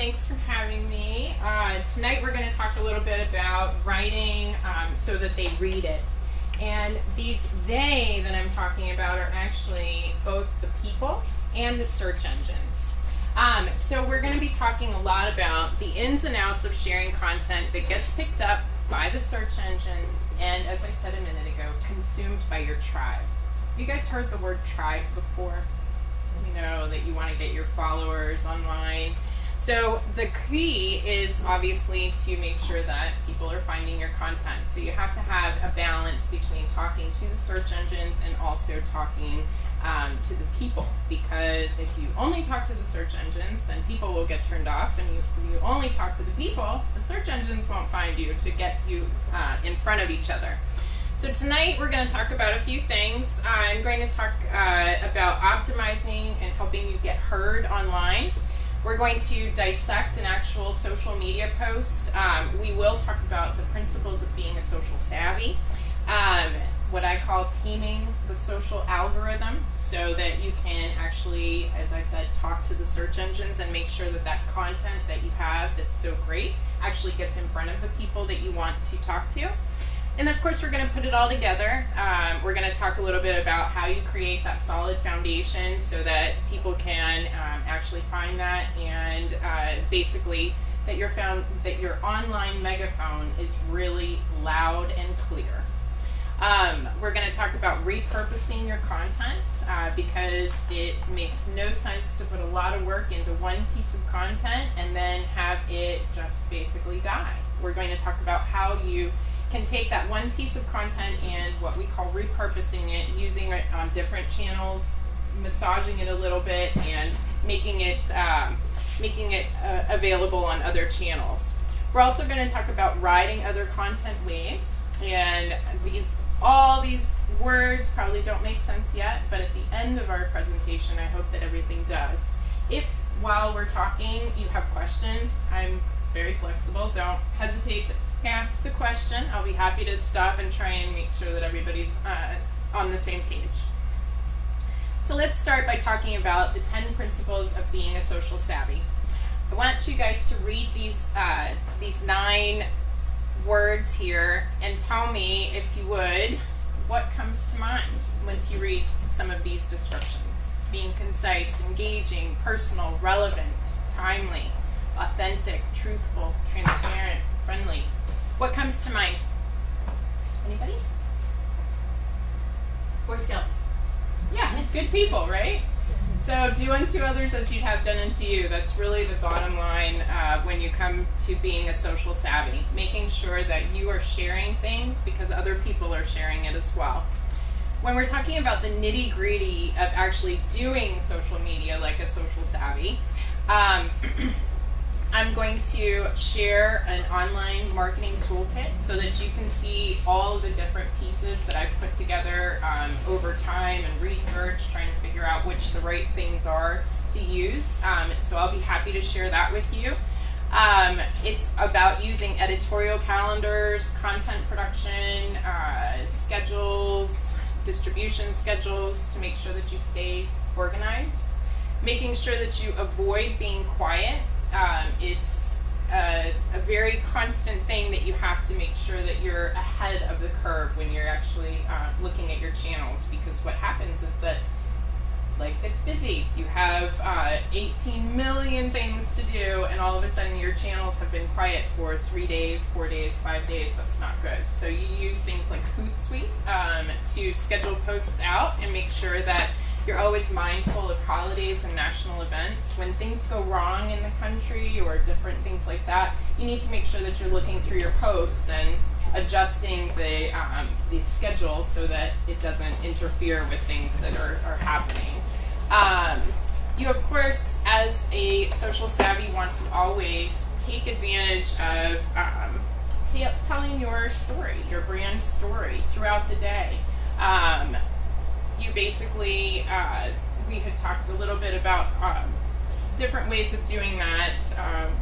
Thanks for having me. Tonight we're going to talk a little bit about writing so that they read it. And these they that I'm talking about are actually both the people and the search engines. So we're going to be talking a lot about the ins and outs of sharing content that gets picked up by the search engines and, as I said a minute ago, consumed by your tribe. Have you guys heard the word tribe before? You know that you want to get your followers online. So the key is obviously to make sure that people are finding your content. So you have to have a balance between talking to the search engines and also talking to the people, because if you only talk to the search engines, then people will get turned off, and if you only talk to the people, the search engines won't find you to get you in front of each other. So tonight we're going to talk about a few things. I'm going to talk about optimizing and helping you get heard online. We're going to dissect an actual social media post. We will talk about the principles of being a social savvy, what I call taming the social algorithm, so that you can actually, as I said, talk to the search engines and make sure that that content that you have that's so great actually gets in front of the people that you want to talk to. And of course, we're going to put it all together. We're going to talk a little bit about how you create that solid foundation so that people can actually find that, and basically that your online megaphone is really loud and clear. We're going to talk about repurposing your content because it makes no sense to put a lot of work into one piece of content and then have it just basically die. We're going to talk about how you can take that one piece of content and what we call repurposing it, using it on different channels, massaging it a little bit, and making it available on other channels. We're also going to talk about riding other content waves, and all these words probably don't make sense yet, but at the end of our presentation, I hope that everything does. If while we're talking you have questions, I'm very flexible. Don't hesitate to ask the question. I'll be happy to stop and try and make sure that everybody's on the same page. So let's start by talking about the 10 principles of being a social savvy. I want you guys to read these 9 words here and tell me, if you would, what comes to mind once you read some of these descriptions. Being concise, engaging, personal, relevant, timely, authentic, truthful, transparent, friendly. What comes to mind? Anybody? Boy Scouts. Yeah, good people, right? So do unto others as you'd have done unto you. That's really the bottom line when you come to being a social savvy. Making sure that you are sharing things because other people are sharing it as well. When we're talking about the nitty-gritty of actually doing social media like a social savvy, I'm going to share an online marketing toolkit so that you can see all of the different pieces that I've put together over time and research, trying to figure out which the right things are to use. So I'll be happy to share that with you. It's about using editorial calendars, content production, schedules, distribution schedules to make sure that you stay organized. Making sure that you avoid being quiet. It's a very constant thing that you have to make sure that you're ahead of the curve when you're actually looking at your channels, because what happens is that life gets busy. You have 18 million things to do, and all of a sudden your channels have been quiet for 3 days, 4 days, 5 days. That's not good. So you use things like Hootsuite to schedule posts out and make sure that you're always mindful of holidays and national events. When things go wrong in the country or different things like that, you need to make sure that you're looking through your posts and adjusting the schedule so that it doesn't interfere with things that are happening. You, of course, as a social savvy, want to always take advantage of telling your story, your brand story throughout the day. You basically, we had talked a little bit about different ways of doing that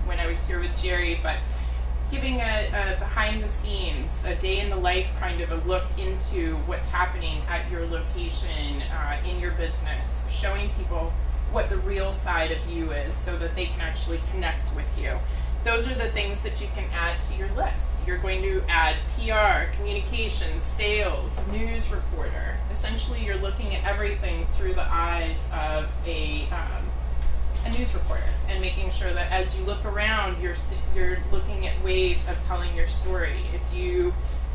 when I was here with Jerry, but giving a behind the scenes, a day in the life kind of a look into what's happening at your location, in your business, showing people what the real side of you is so that they can actually connect with you. Those are the things that you can add to your list. You're going to add PR, communications, sales, news reporter. Essentially, you're looking at everything through the eyes of a news reporter and making sure that as you look around, you're looking at ways of telling your story.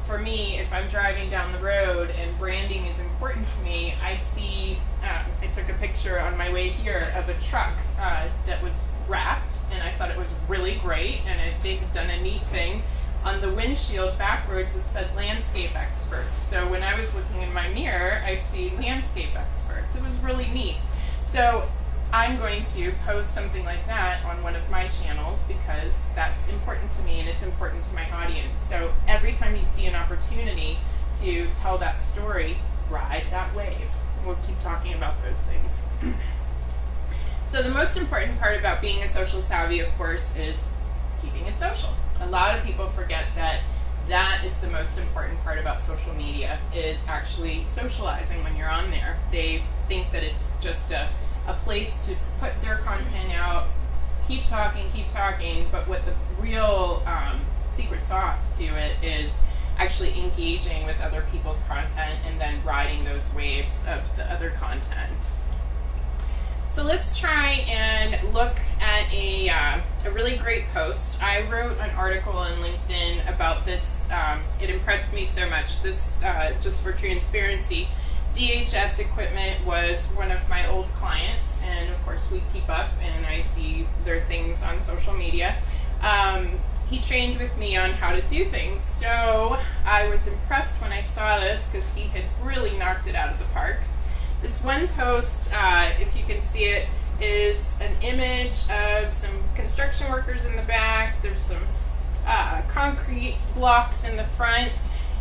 For me, if I'm driving down the road and branding is important to me, I see, I took a picture on my way here of a truck that was wrapped, and I thought it was really great, and they had done a neat thing. On the windshield backwards, it said landscape experts. So when I was looking in my mirror, I see landscape experts. It was really neat. So I'm going to post something like that on one of my channels because that's important to me and it's important to my audience. So every time you see an opportunity to tell that story, ride that wave. We'll keep talking about those things. So the most important part about being a social savvy, of course, is keeping it social. A lot of people forget that is the most important part about social media, is actually socializing when you're on there. They think that it's just a place to put their content out, keep talking, but what the real secret sauce to it is actually engaging with other people's content and then riding those waves of the other content. So let's try and look at a really great post. I wrote an article on LinkedIn about this. It impressed me so much. This, just for transparency, DHS equipment was one of my old clients, and of course we keep up and I see their things on social media. He trained with me on how to do things, so I was impressed when I saw this because he had really knocked it out of the park. This one post, if you can see it, is an image of some construction workers in the back. There's some concrete blocks in the front,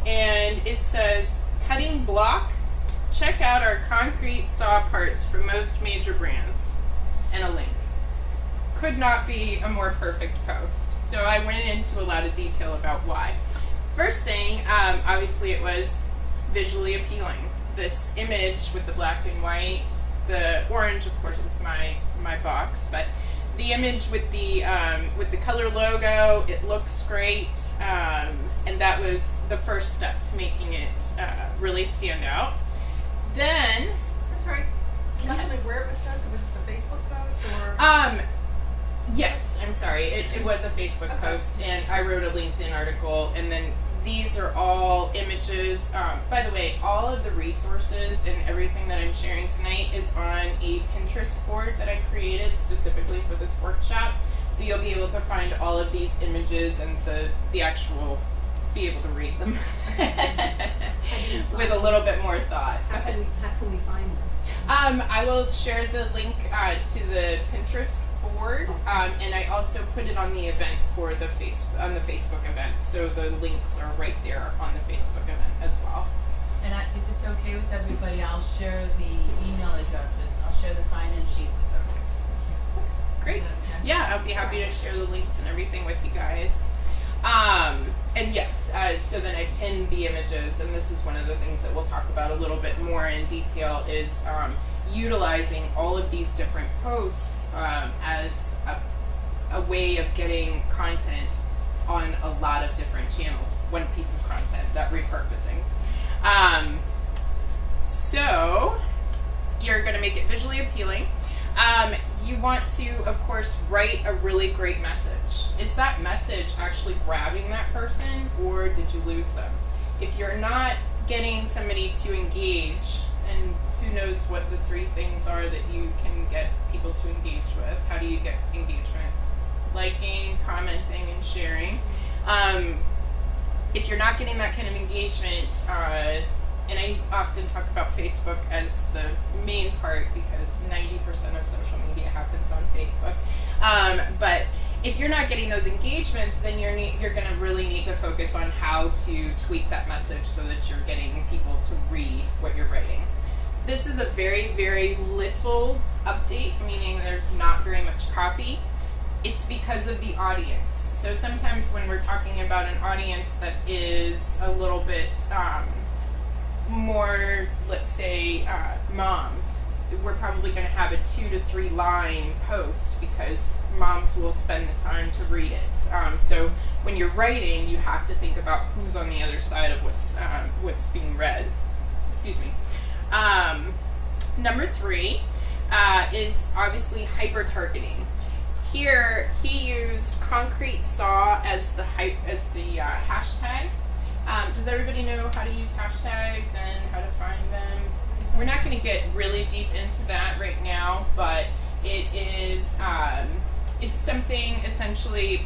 and it says, "Cutting block? Check out our concrete saw parts for most major brands," and a link. Could not be a more perfect post. So I went into a lot of detail about why. First thing, obviously it was visually appealing. This image with the black and white, the orange, of course, is my box, but the image with the color logo, it looks great, and that was the first step to making it really stand out. Then, I'm sorry, can you tell me where it was posted? Was this a Facebook post or? Yes, I'm sorry. It was a Facebook post, and I wrote a LinkedIn article, and then these are all images. By the way, all of the resources and everything that I'm sharing tonight is on a Pinterest board that I created specifically for this workshop. So you'll be able to find all of these images and the actual, be able to read them with a little bit more thought. How can we find them? I will share the link to the Pinterest board, and I also put it on the event for the Facebook event. So the links are right there on the Facebook event as well. And if it's okay with everybody, I'll share the email addresses. I'll share the sign-in sheet with them. Great. Is that okay? Yeah, I'll be happy to share the links and everything with you guys. And yes, so then I pinned the images, and this is one of the things that we'll talk about a little bit more in detail, is utilizing all of these different posts as a way of getting content on a lot of different channels, one piece of content, that repurposing. So you're going to make it visually appealing. You want to, of course, write a really great message. Is that message actually grabbing that person, or did you lose them? If you're not getting somebody to engage, and who knows what the 3 things are that you can get people to engage with. How do you get engagement? Liking, commenting, and sharing. If you're not getting that kind of engagement, and I often talk about Facebook as the main part because 90% of social media happens on Facebook. But if you're not getting those engagements, then you're going to really need to focus on how to tweak that message so that you're getting people to read what you're writing. This is a very, very little update, meaning there's not very much copy. It's because of the audience. So sometimes when we're talking about an audience that is a little bit more, let's say, moms, we're probably going to have a 2 to 3 line post because moms will spend the time to read it. So when you're writing, you have to think about who's on the other side of what's being read. Excuse me. Number 3 is obviously hyper-targeting. Here, he used concrete saw as the hashtag. Does everybody know how to use hashtags and how to find them? We're not going to get really deep into that right now, but it is it's something essentially.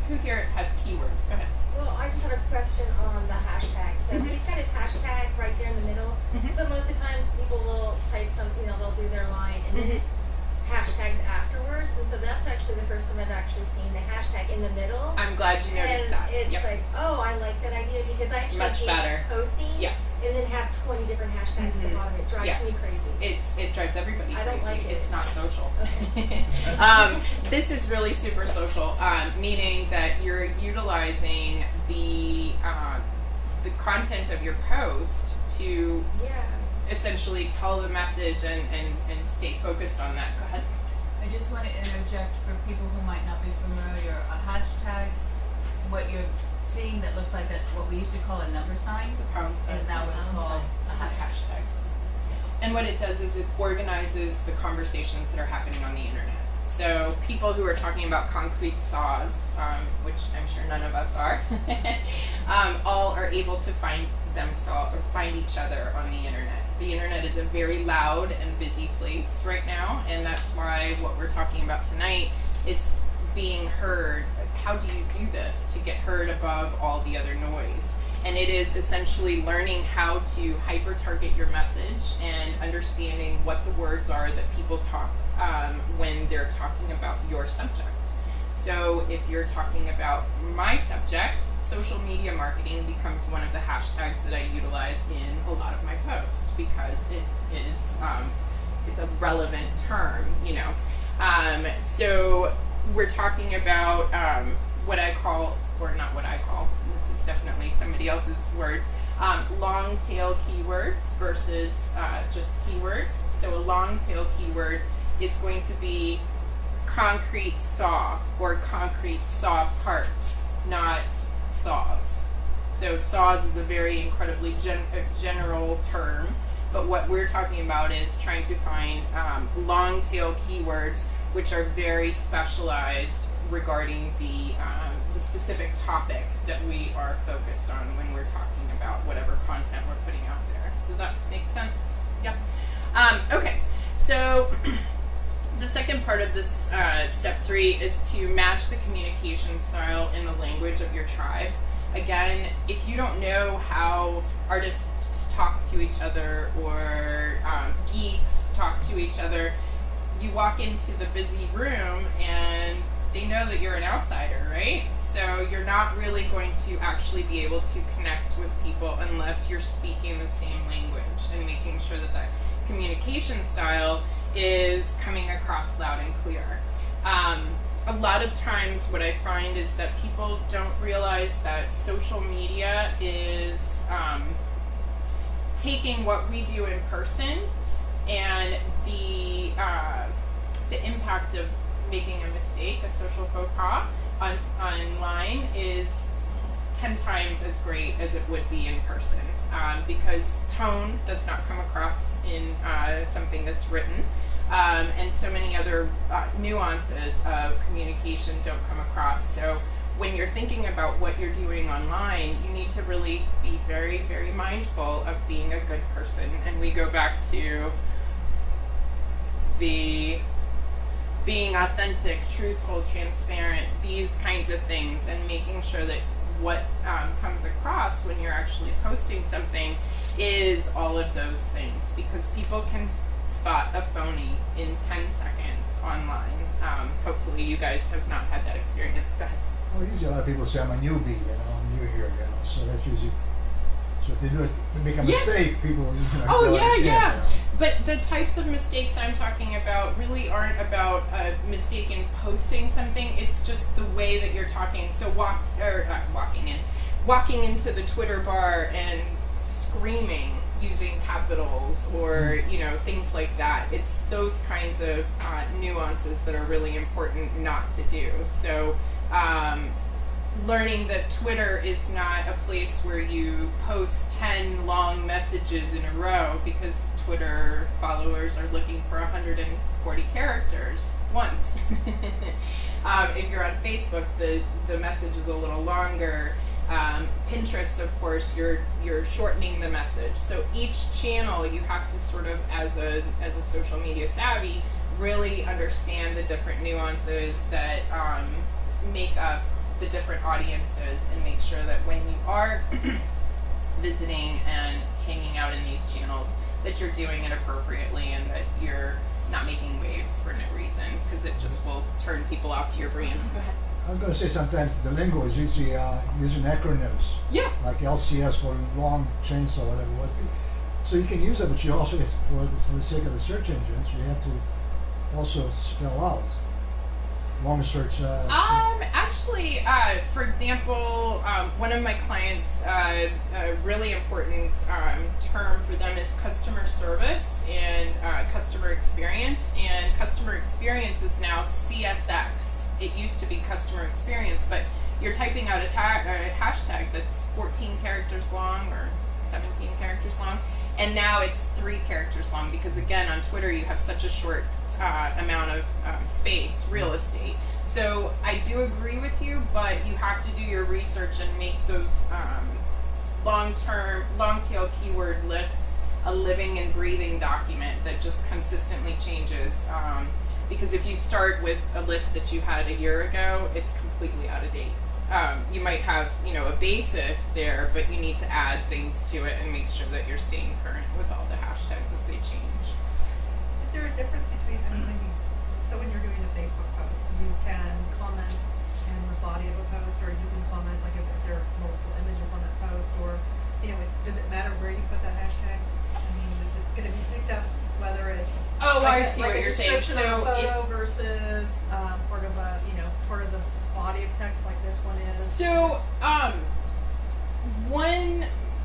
Who here has keywords? Go ahead. Well, I just have a question on the hashtag. So he's got his hashtag right there in the middle. So most of the time people will type something, they'll do their line, and then it's hashtags afterwards. And so that's actually the first time I've actually seen the hashtag in the middle. I'm glad you noticed that. And it's like, oh, I like that idea because I actually hate posting and then have 20 different hashtags at the bottom. It drives me crazy. It drives everybody crazy. I don't like it. It's not social. Okay. This is really super social, meaning that you're utilizing the content of your post to essentially tell the message and stay focused on that. Go ahead. I just want to interject for people who might not be familiar. A hashtag, what you're seeing that looks like what we used to call a number sign, is now what's called a hashtag. And what it does is it organizes the conversations that are happening on the internet. So people who are talking about concrete saws, which I'm sure none of us are, all are able to find themselves or find each other on the internet. The internet is a very loud and busy place right now, and that's why what we're talking about tonight is being heard. How do you do this to get heard above all the other noise? And it is essentially learning how to hyper-target your message and understanding what the words are that people talk when they're talking about your subject. So if you're talking about my subject, social media marketing becomes one of the hashtags that I utilize in a lot of my posts because it is it's a relevant term, you know. So we're talking about what I call, or not what I call, this is definitely somebody else's words, long tail keywords versus just keywords. So a long tail keyword is going to be concrete saw or concrete saw parts, not saws. So saws is a very incredibly general term, but what we're talking about is trying to find long tail keywords which are very specialized regarding the specific topic that we are focused on when we're talking about whatever content we're putting out there. Does that make sense? Yeah. Okay, so the second part of this step 3 is to match the communication style in the language of your tribe. Again, if you don't know how artists talk to each other or geeks talk to each other, you walk into the busy room and they know that you're an outsider, right? So you're not really going to actually be able to connect with people unless you're speaking the same language and making sure that that communication style is coming across loud and clear. A lot of times what I find is that people don't realize that social media is taking what we do in person and the impact of making a mistake, a social faux pas online is 10 times as great as it would be in person because tone does not come across in something that's written. And so many other nuances of communication don't come across. So when you're thinking about what you're doing online, you need to really be very, very mindful of being a good person. And we go back to the being authentic, truthful, transparent, these kinds of things, and making sure that what comes across when you're actually posting something is all of those things, because people can spot a phony in 10 seconds online. Hopefully you guys have not had that experience. Go ahead. Well, usually a lot of people say I'm a newbie, I'm new here, so that's usually, so if they make a mistake, people, Oh, don't yeah, understand, yeah. But the types of mistakes I'm talking about really aren't about a mistake in posting something. It's just the way that you're talking. So walking into the Twitter bar and screaming, using capitals or things like that. It's those kinds of nuances that are really important not to do. So learning that Twitter is not a place where you post 10 long messages in a row, because Twitter followers are looking for 140 characters once. If you're on Facebook, the message is a little longer. Pinterest, of course, you're shortening the message. So each channel, you have to sort of, as a social media savvy, really understand the different nuances that make up the different audiences, and make sure that when you are visiting and hanging out in these channels, that you're doing it appropriately and that you're not making waves for no reason, because it just will turn people off to your brand. Go ahead. I was going to say sometimes the lingo is usually using acronyms. Yeah. Like LCS for long chains or whatever it would be. So you can use it, but you also, for the sake of the search engines, you have to also spell out long search. Actually, for example, one of my clients, a really important term for them is customer service and customer experience. And customer experience is now CSX. It used to be customer experience, but you're typing out a hashtag that's 14 characters long or 17 characters long, and now it's 3 characters long, because again, on Twitter you have such a short amount of space, real estate. So I do agree with you, but you have to do your research and make those long tail keyword lists a living and breathing document that just consistently changes. Because if you start with a list that you had a year ago, it's completely out of date. You might have, a basis there, but you need to add things to it and make sure that you're staying current with all the hashtags as they change. Is there a difference between, when you're doing a Facebook post, you can comment in the body of a post, or you can comment, like if there are multiple images on that post, or, does it matter where you put that hashtag? Is it going to be picked up whether it's I see what you're saying. So of a photo versus part of a part of the body of text like this one is. So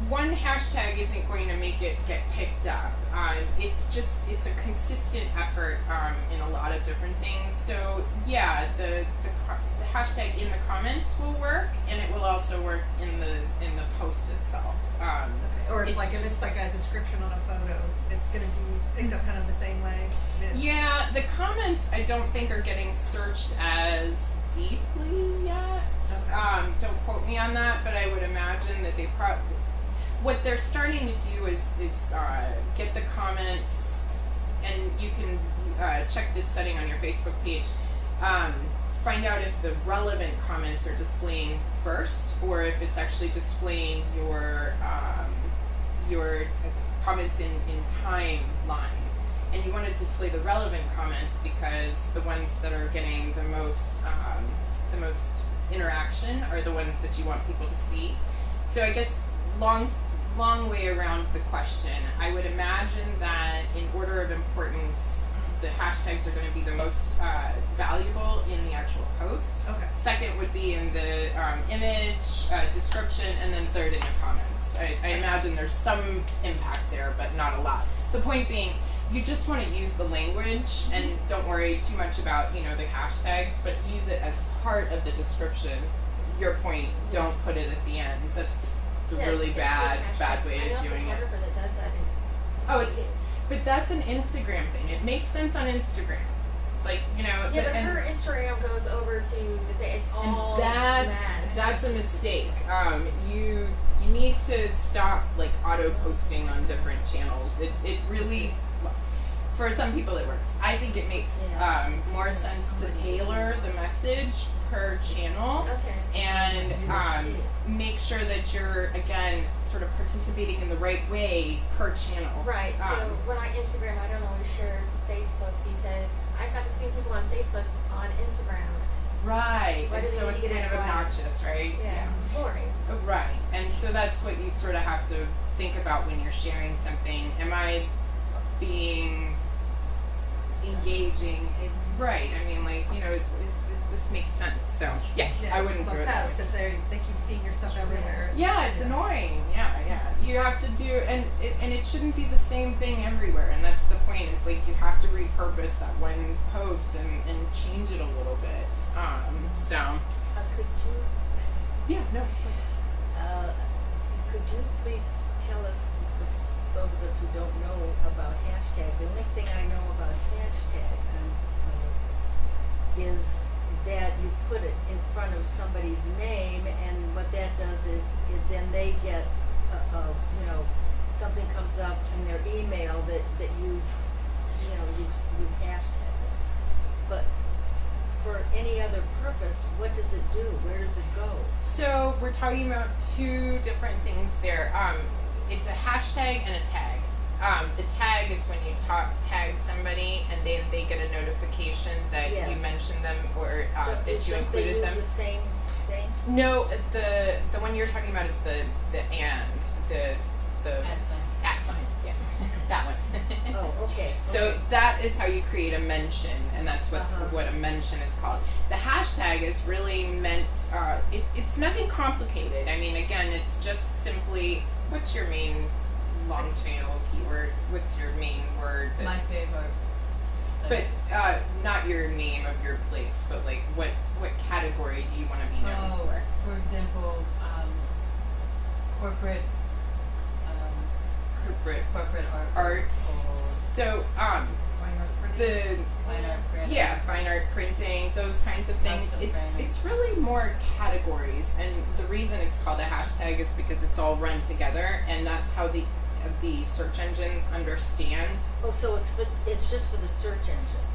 one hashtag isn't going to make it get picked up. It's a consistent effort in a lot of different things. So yeah, the hashtag in the comments will work, and it will also work in the post itself. Or if it's like a description on a photo, it's going to be picked up kind of the same way. Yeah, the comments I don't think are getting searched as deeply yet. Okay. Don't quote me on that, but I would imagine that they what they're starting to do is get the comments, and you can check this setting on your Facebook page. Find out if the relevant comments are displaying first, or if it's actually displaying your comments in timeline. And you want to display the relevant comments, because the ones that are getting the most interaction are the ones that you want people to see. So I guess long way around the question. I would imagine that in order of importance, the hashtags are going to be the most valuable in the actual post. Okay. Second would be in the image, description, and then third in the comments. I imagine there's some impact there, but not a lot. The point being, you just want to use the language, and don't worry too much about the hashtags, but use it as part of the description. Your point, don't put it at the end. It's a really bad way of doing it. That does that. But that's an Instagram thing. It makes sense on Instagram. Yeah, but her Instagram goes over to it's all that's a mistake. You need to stop auto posting on different channels. It really, for some people it works. I think it makes more sense to tailor the message per channel, and make sure that you're, again, sort of participating in the right way per channel. Right. So when I Instagram, I don't always share to Facebook, because I've got the same people on Facebook on Instagram. Right. And so it's kind of obnoxious, right? Yeah. Boring. Right. And so that's what you sort of have to think about when you're sharing something. Am I being engaging. Right. I mean, like, you know, this makes sense. So yeah, I wouldn't do it that way. Because they keep seeing your stuff everywhere. Yeah, it's annoying. Yeah. You have to do, and it shouldn't be the same thing everywhere. And that's the point. Is like you have to repurpose that one post and change it a little bit. Could you? Yeah. No. Could you please tell us, those of us who don't know about hashtag? The only thing I know about hashtag is that you put it in front of somebody's name, and what that does is then they get something comes up in their email that you've hashtagged it. But for any other purpose, what does it do? Where does it go? So we're talking about two different things there. It's a hashtag and a tag. The tag is when you tag somebody and they get a notification that you mentioned them or that you included them. Don't they use the same thing? No, the one you're talking about is the at signs. Yeah, that one. Oh, okay. So that is how you create a mention, and that's what a mention is called. The hashtag is really meant. It's nothing complicated. I mean, again, it's just simply what's your main long tail keyword? What's your main word? My favorite. But not your name of your place, but like what category do you want to be known for? For example, corporate art. So Fine art printing. Fine art printing, those kinds of things. It's really more categories, and the reason it's called a hashtag is because it's all run together, and that's how the search engines understand. Oh, so it's just for the search engine.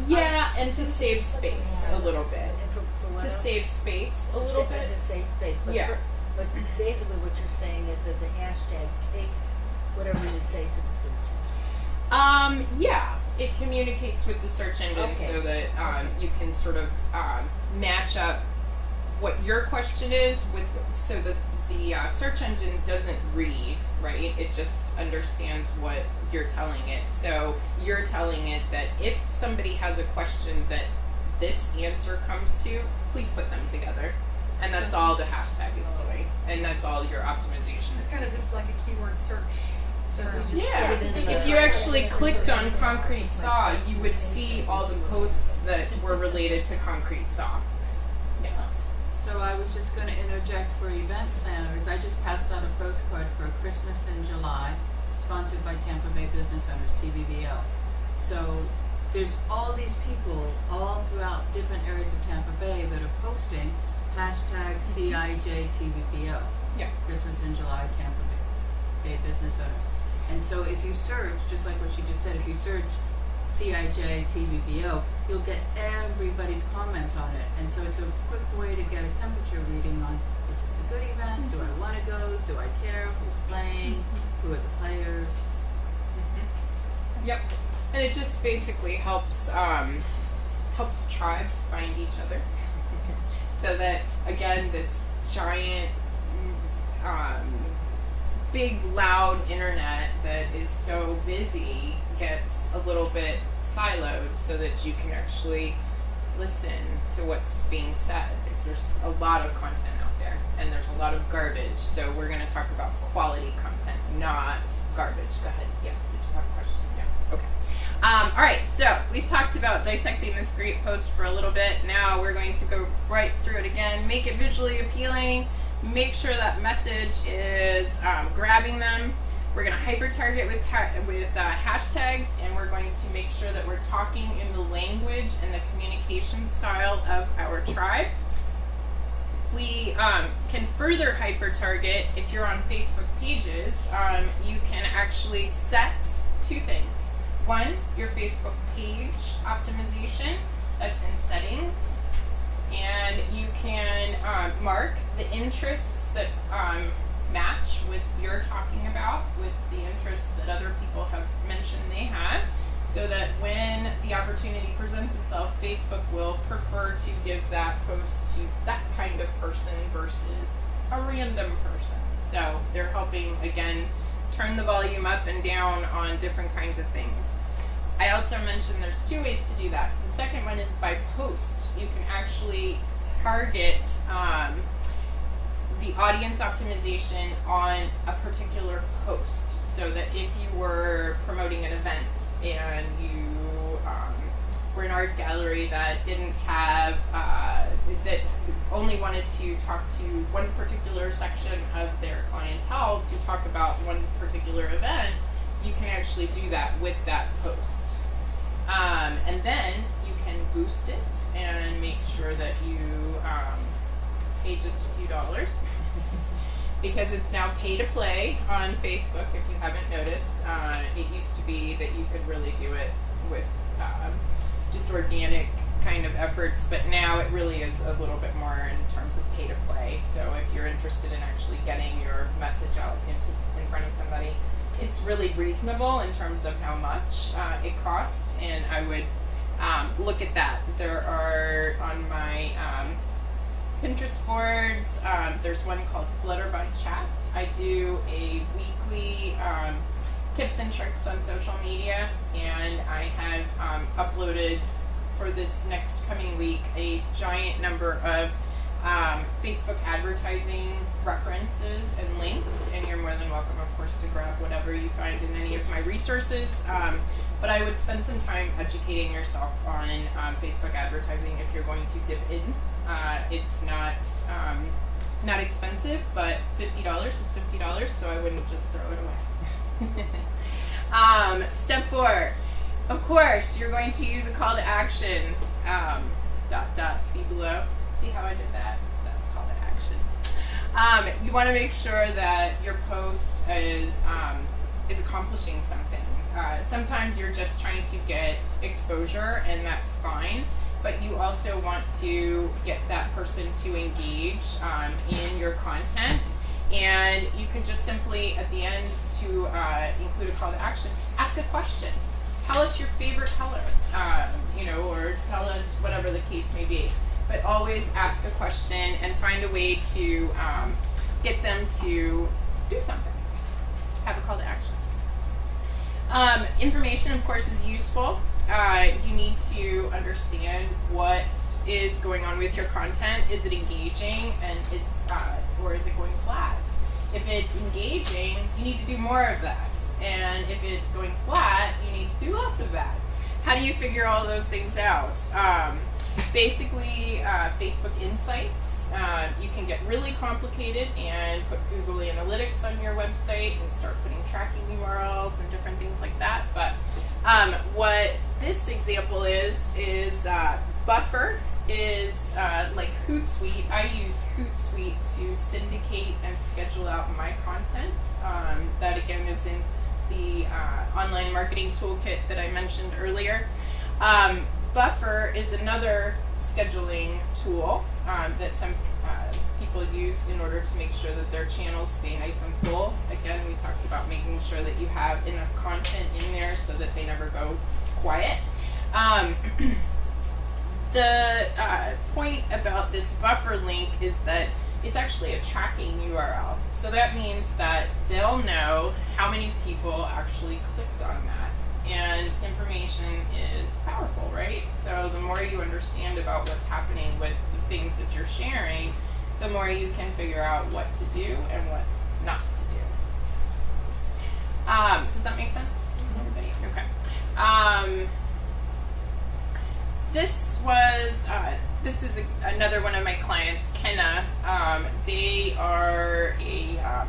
Yeah, and to save space a little bit. And for what To else? save space a little bit. To save space. But Yeah. But basically what you're saying is that the hashtag takes whatever you say to the search engine. Yeah, it communicates with the search engine so that you can sort of match up what your question is with. So the search engine doesn't read, right? It just understands what you're telling it. So you're telling it that if somebody has a question that this answer comes to, please put them together. And that's all the hashtag is doing. And that's all your optimization It's is kind of doing. just like a keyword search. Yeah, if you actually clicked on Concrete Saw, you would see all the posts that were related to Concrete Saw. Yeah. So I was just going to interject for event planners. I just passed out a postcard for Christmas in July, sponsored by Tampa Bay Business Owners, TBBO. So there's all these people all throughout different areas of Tampa Bay that are posting hashtag CIJTBBO. Yeah. Christmas in July, Tampa Bay Business Owners. And so if you search, just like what she just said, if you search CIJTBBO, you'll get everybody's comments on it. And so it's a quick way to get a temperature reading on, is this a good event? Do I want to go? Do I care? Who's playing? Who are the players? Yep. And it just basically helps tribes find each other. So that, again, this giant, big, loud internet that is so busy gets a little bit siloed so that you can actually listen to what's being said, because there's a lot of content out there and there's a lot of garbage. So we're going to talk about quality content, not garbage. Go ahead. Yes, did you have a question? Yeah. Okay. All right, so we've talked about dissecting this great post for a little bit. Now we're going to go right through it again, make it visually appealing, make sure that message is grabbing them. We're going to hyper-target with hashtags, and we're going to make sure that we're talking in the language and the communication style of our tribe. We can further hyper-target. If you're on Facebook pages, you can actually set two things. One, your Facebook page optimization, that's in settings, and you can mark the interests that match with you're talking about, with the interests that other people have mentioned they have, so that when the opportunity presents itself, Facebook will prefer to give that post to that kind of person versus a random person. So they're helping, again, turn the volume up and down on different kinds of things. I also mentioned there's 2 ways to do that. The second one is by post. You can actually target the audience optimization on a particular post, so that if you were promoting an event and you were an art gallery that didn't have, that only wanted to talk to one particular section of their clientele to talk about one particular event, you can actually do that with that post. And then you can boost it and make sure that you pay just a few dollars because it's now pay to play on Facebook, if you haven't noticed. It used to be that you could really do it with just organic kind of efforts, but now it really is a little bit more in terms of pay to play. So if you're interested in actually getting your message out in front of somebody, it's really reasonable in terms of how much it costs, and I would look at that. There are on my Pinterest boards, there's one called Flutter by Chat. I do a weekly tips and tricks on social media, and I have uploaded for this next coming week a giant number of Facebook advertising references and links, and you're more than welcome, of course, to grab whatever you find in any of my resources. But I would spend some time educating yourself on Facebook advertising if you're going to dip in. It's not expensive, but $50 is $50, so I wouldn't just throw it away. Step 4. Of course, you're going to use a call to action. ... See below. See how I did that? That's call to action. You want to make sure that your post is accomplishing something. Sometimes you're just trying to get exposure, and that's fine. But you also want to get that person to engage in your content. And you can just simply, at the end, to include a call to action, ask a question. Tell us your favorite color, or tell us whatever the case may be. But always ask a question and find a way to get them to do something. Have a call to action. Information, of course, is useful. You need to understand what is going on with your content. Is it engaging, and or is it going flat? If it's engaging, you need to do more of that. And if it's going flat, you need to do less of that. How do you figure all those things out? Basically, Facebook Insights. You can get really complicated and put Google Analytics on your website and start putting tracking URLs and different things like that. But what this example is Buffer is like Hootsuite. I use Hootsuite to syndicate and schedule out my content. That again is in the online marketing toolkit that I mentioned earlier. Buffer is another scheduling tool that some people use in order to make sure that their channels stay nice and full. Again, we talked about making sure that you have enough content in there so that they never go quiet. The point about this Buffer link is that it's actually a tracking URL. So that means that they'll know how many people actually clicked on that. And information is powerful, right? So the more you understand about what's happening with the things that you're sharing, the more you can figure out what to do and what not to do. Does that make sense? Everybody? Okay. This is another one of my clients, Kenna. They are a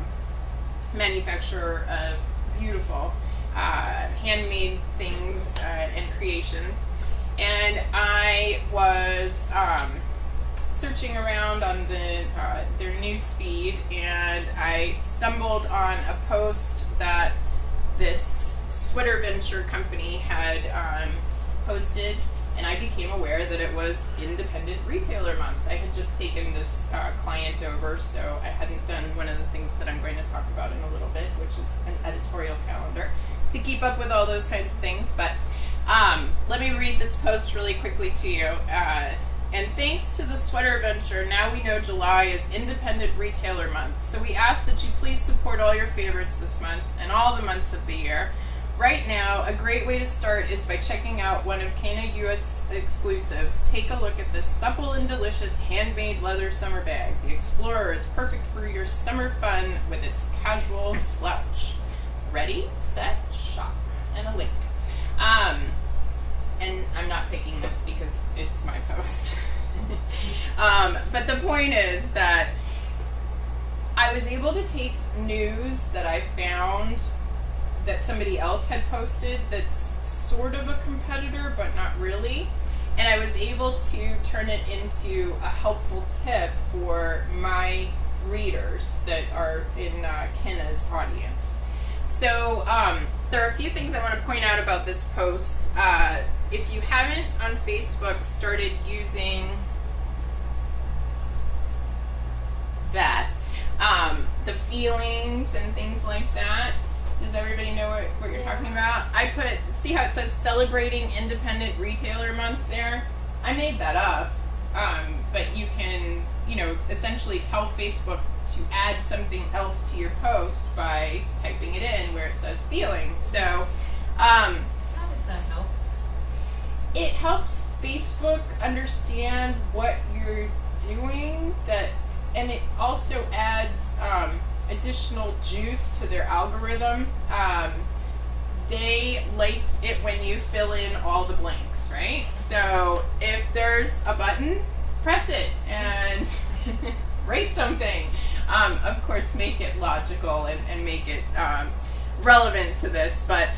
manufacturer of beautiful handmade things and creations. And I was searching around on their news feed, and I stumbled on a post that this sweater venture company had posted, and I became aware that it was Independent Retailer Month. I had just taken this client over, so I hadn't done one of the things that I'm going to talk about in a little bit, which is an editorial calendar, to keep up with all those kinds of things. But let me read this post really quickly to you. And thanks to the sweater venture, now we know July is Independent Retailer Month. So we ask that you please support all your favorites this month and all the months of the year. right now, a great way to start is by checking out one of Cana US exclusives. Take a look at this supple and delicious handmade leather summer bag. The Explorer is perfect for your summer fun with its casual slouch. Ready, set, shop, and a link. And I'm not picking this because it's my post. But the point is that I was able to take news that I found that somebody else had posted that's sort of a competitor, but not really. And I was able to turn it into a helpful tip for my readers that are in Kenna's audience. So there are a few things I want to point out about this post. If you haven't on Facebook started using that, the feelings and things like that, does everybody know what you're talking about? I put, see how it says Celebrating Independent Retailer Month there? I made that up, but you can, essentially tell Facebook to add something else to your post by typing it in where it says feeling. So, How does that help? it helps Facebook understand what you're doing, and it also adds additional juice to their algorithm. They like it when you fill in all the blanks, right? So if there's a button, press it and write something. Of course, make it logical and make it relevant to this, but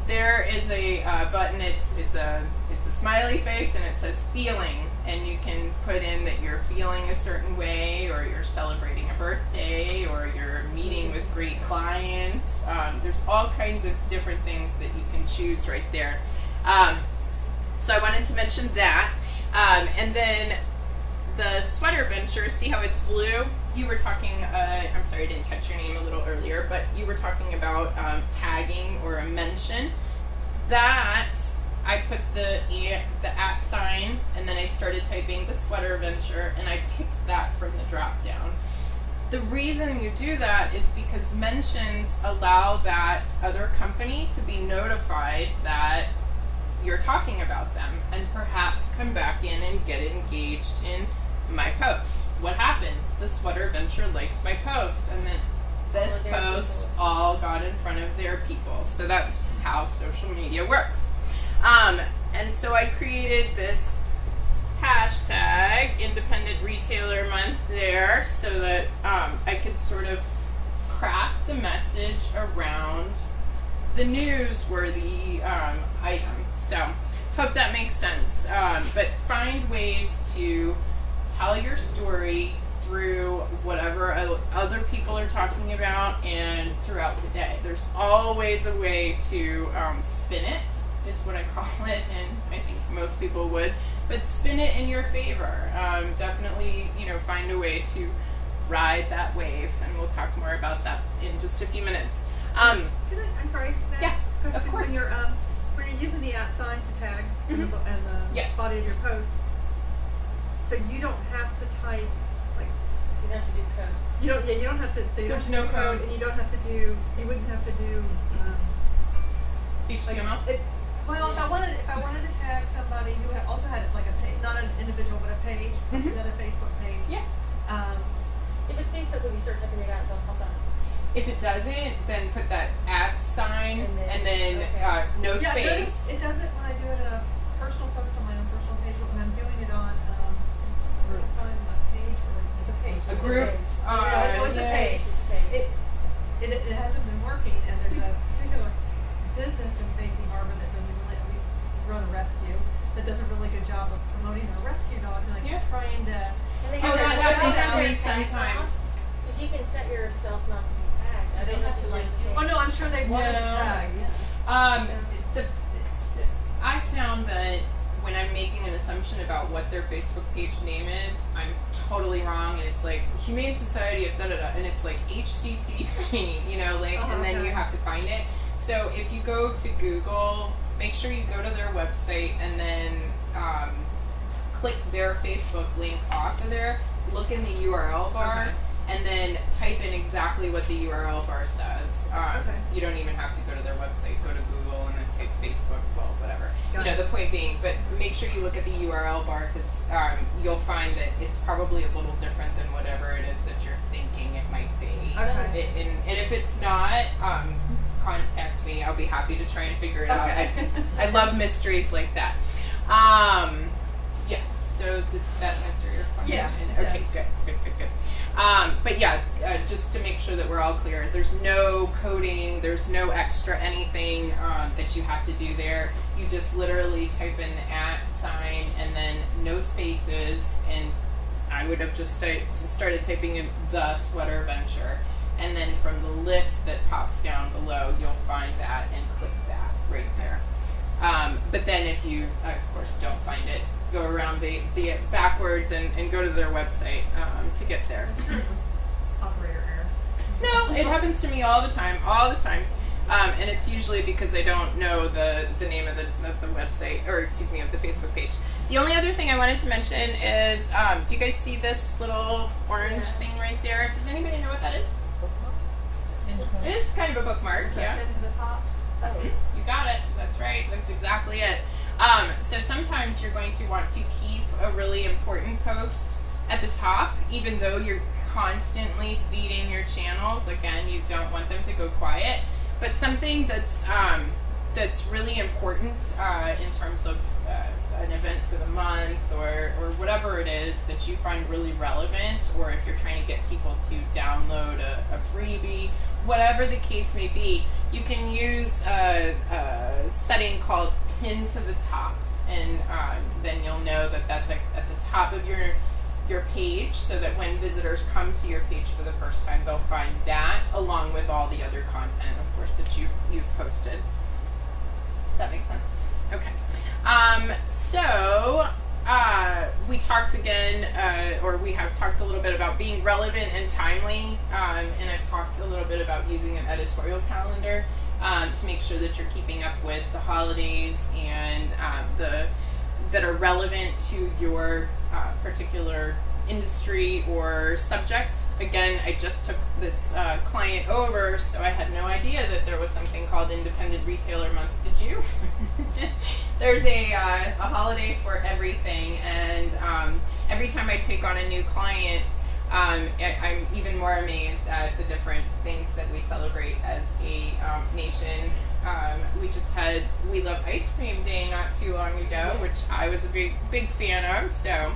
there is a button. It's a smiley face, and it says feeling, and you can put in that you're feeling a certain way, or you're celebrating a birthday, or you're meeting with great clients. There's all kinds of different things that you can choose right there. So I wanted to mention that, and then the sweater venture. See how it's blue? You were talking, I'm sorry I didn't catch your name a little earlier, but you were talking about tagging or a mention. That, I put the @ sign, and then I started typing the sweater venture, and I picked that from the drop down. The reason you do that is because mentions allow that other company to be notified that you're talking about them, and perhaps come back in and get engaged in my post. What happened? The sweater venture liked my post, and then this post all got in front of their people. So that's how social media works. And so I created this hashtag Independent Retailer Month there, so that I could sort of craft the message around the newsworthy item. So hope that makes sense. But find ways to tell your story through whatever other people are talking about and throughout the day. There's always a way to spin it, is what I call it, and I think most people would. But spin it in your favor. Definitely, find a way to ride that wave, and we'll talk more about that in just a few minutes. I'm sorry. Can I Yeah, ask a question? of course. When you're using the @ sign to tag and the Yeah. body of your post, so you don't have to type like You have to do code. you don't have to. So you There's don't have to no do code. and you wouldn't have to do. HTML? If I wanted to tag somebody who also had like a page, not an individual but a page, another Facebook page. Yeah. If it's Facebook, when you start typing it out, it'll pop up. If it doesn't, then put that @ sign and then okay. No Yeah, space. it doesn't when I do it on a personal post on my own personal page, but when I'm doing it on my page, or it's a page. A group. It's a page. It's okay. It hasn't been working, and there's a particular business in Safety Harbor that doesn't really, we run a rescue, that does a really good job of promoting our rescue dogs, and Yeah. trying to. And they Oh, have that their happens tag to me tag sometimes. Because you can set yourself not to be tagged. Yeah, they have to, like, Oh no, I'm sure they want to No. tag. I found that when I'm making an assumption about what their Facebook page name is, I'm totally wrong, and it's like Humane Society of da-da-da, and it's like HCCC, and then okay. you have to find it. So if you go to Google, make sure you go to their website and then click their Facebook link off of there, look in the URL bar, Okay. and then type in exactly what the URL bar says. Okay. You don't even have to go to their website. Go to Google and then type Facebook. Well, whatever. Got You know, it. the point being, but make sure you look at the URL bar because you'll find that it's probably a little different than whatever it is that you're thinking it might be. Okay. And if it's not, contact me. I'll be happy to try and figure it out. Okay. I love mysteries like that. Yes. So did that answer your question? Yeah. Okay. Good. But yeah, just to make sure that we're all clear, there's no coding, there's no extra anything that you have to do there. You just literally type in the @ sign and then no spaces, and I would have just started typing in the sweater venture, and then from the list that pops down below, you'll find that and click that right there. But then if you, of course, don't find it, go around the backwards and go to their website to get there. I'm sure it was operator error. No, it happens to me all the time. And it's usually because I don't know the name of the website, or excuse me, of the Facebook page. The only other thing I wanted to mention is, do you guys see this little orange thing right there? Does anybody know what that is? It is kind of a bookmark, Is yeah. that into the top? Oh. You got it. That's right. That's exactly it. So sometimes you're going to want to keep a really important post at the top, even though you're constantly feeding your channels. Again, you don't want them to go quiet. But something that's really important in terms of an event for the month or whatever it is that you find really relevant, or if you're trying to get people to download a freebie, whatever the case may be, you can use a setting called pin to the top, and then you'll know that that's at the top of your page, so that when visitors come to your page for the first time, they'll find that along with all the other content, of course, that you've posted. Does that make sense? Okay. So we talked again, or we have talked a little bit about being relevant and timely, and I've talked a little bit about using an editorial calendar to make sure that you're keeping up with the holidays and that are relevant to your particular industry or subject. Again, I just took this client over, so I had no idea that there was something called Independent Retailer Month. Did you? There's a holiday for everything, and every time I take on a new client, I'm even more amazed at the different things that we celebrate as a nation. We just had We Love Ice Cream Day not too long ago, which I was a big fan of. So,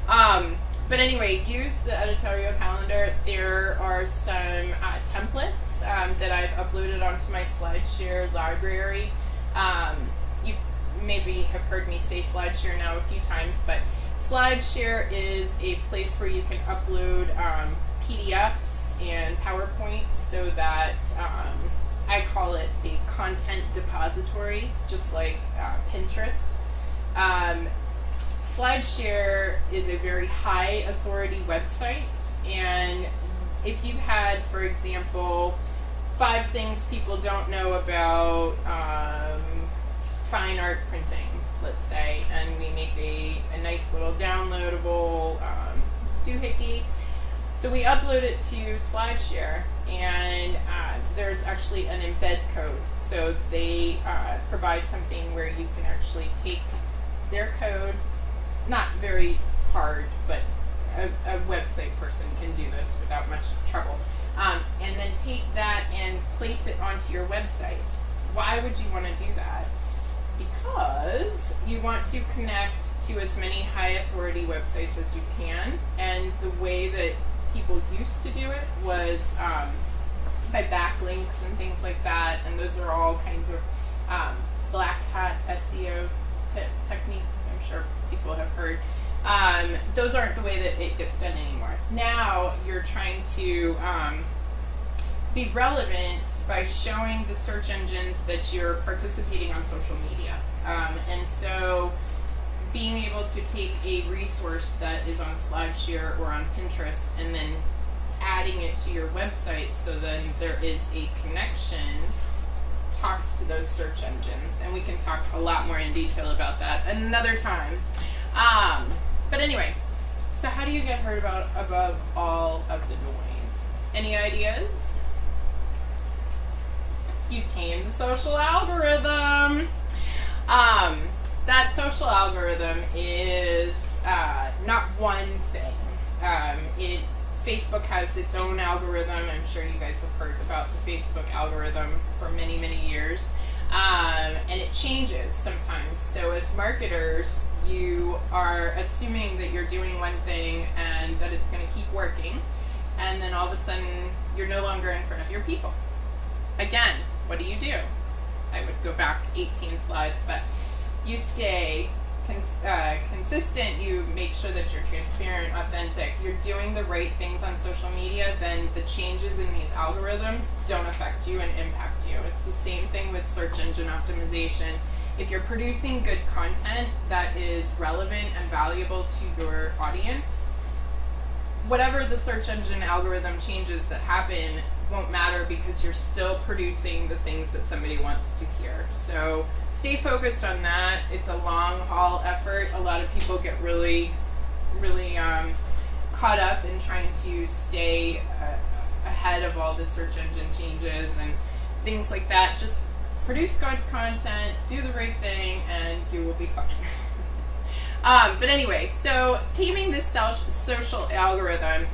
but anyway, use the editorial calendar. There are some templates that I've uploaded onto my SlideShare library. You maybe have heard me say SlideShare now a few times, but SlideShare is a place where you can upload PDFs and PowerPoints, so that I call it a content depository, just like Pinterest. SlideShare is a very high authority website, and if you had, for example, 5 things people don't know about fine art printing, let's say, and we make a nice little downloadable doohickey. So we upload it to SlideShare, and there's actually an embed code. So they provide something where you can actually take their code, not very hard, but a website person can do this without much trouble, and then take that and place it onto your website. Why would you want to do that? Because you want to connect to as many high authority websites as you can, and the way that people used to do it was by backlinks and things like that, and those are all kinds of black hat SEO techniques. I'm sure people have heard. Those aren't the way that it gets done anymore. Now you're trying to be relevant by showing the search engines that you're participating on social media. And so being able to take a resource that is on SlideShare or on Pinterest and then adding it to your website, so then there is a connection, talks to those search engines. And we can talk a lot more in detail about that another time. But anyway, so how do you get heard above all of the noise? Any ideas? you tame the social algorithm. That social algorithm is not one thing. Facebook has its own algorithm. I'm sure you guys have heard about the Facebook algorithm for many, many years. And it changes sometimes. So as marketers, you are assuming that you're doing one thing and that it's going to keep working. And then all of a sudden, you're no longer in front of your people. Again, what do? I would go back 18 slides, but you stay consistent, you make sure that you're transparent, authentic, you're doing the right things on social media, then the changes in these algorithms don't affect you and impact you. It's the same thing with search engine optimization. If you're producing good content that is relevant and valuable to your audience, whatever the search engine algorithm changes that happen won't matter because you're still producing the things that somebody wants to hear. So stay focused on that. It's a long haul effort. A lot of people get really caught up in trying to stay ahead of all the search engine changes and things like that. Just produce good content, do the right thing, and you will be fine. But anyway, so taming this social algorithm,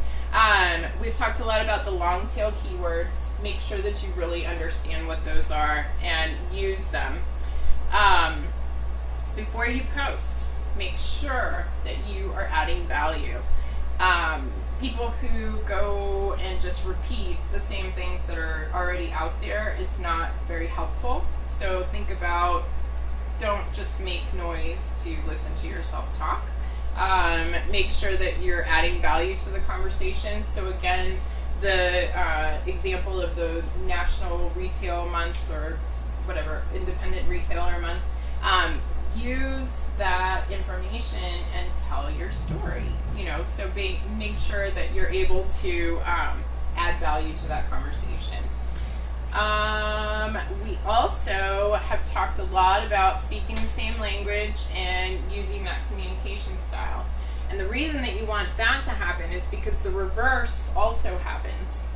we've talked a lot about the long tail keywords. Make sure that you really understand what those are and use them. Before you post, make sure that you are adding value. People who go and just repeat the same things that are already out there is not very helpful. So think about, don't just make noise to listen to yourself talk. Make sure that you're adding value to the conversation. So again, the example of the National Retail Month or whatever, Independent Retailer Month, use that information and tell your story. So make sure that you're able to add value to that conversation. We also have talked a lot about speaking the same language and using that communication style. And the reason that you want that to happen is because the reverse also happens.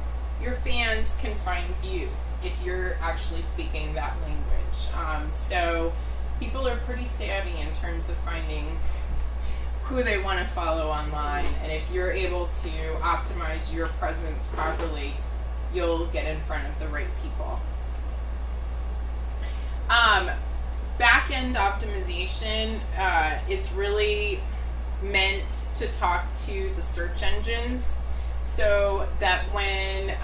Your fans can find you if you're actually speaking that language. So people are pretty savvy in terms of finding who they want to follow online. And if you're able to optimize your presence properly, you'll get in front of the right people. Back-end optimization is really meant to talk to the search engines so that when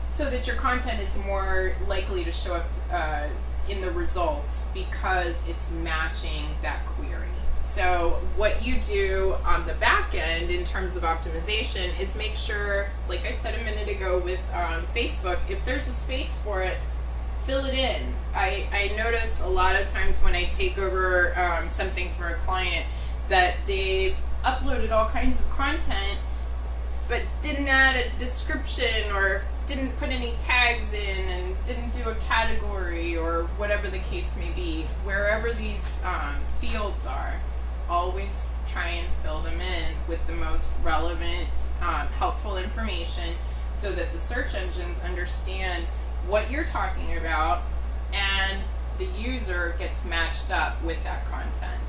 so that your content is more likely to show up in the results because it's matching that query. So what you do on the back end in terms of optimization is make sure, like I said a minute ago with Facebook, if there's a space for it, fill it in. I notice a lot of times when I take over something for a client that they've uploaded all kinds of content but didn't add a description or didn't put any tags in and didn't do a category or whatever the case may be. Wherever these fields are, always try and fill them in with the most relevant, helpful information so that the search engines understand what you're talking about and the user gets matched up with that content.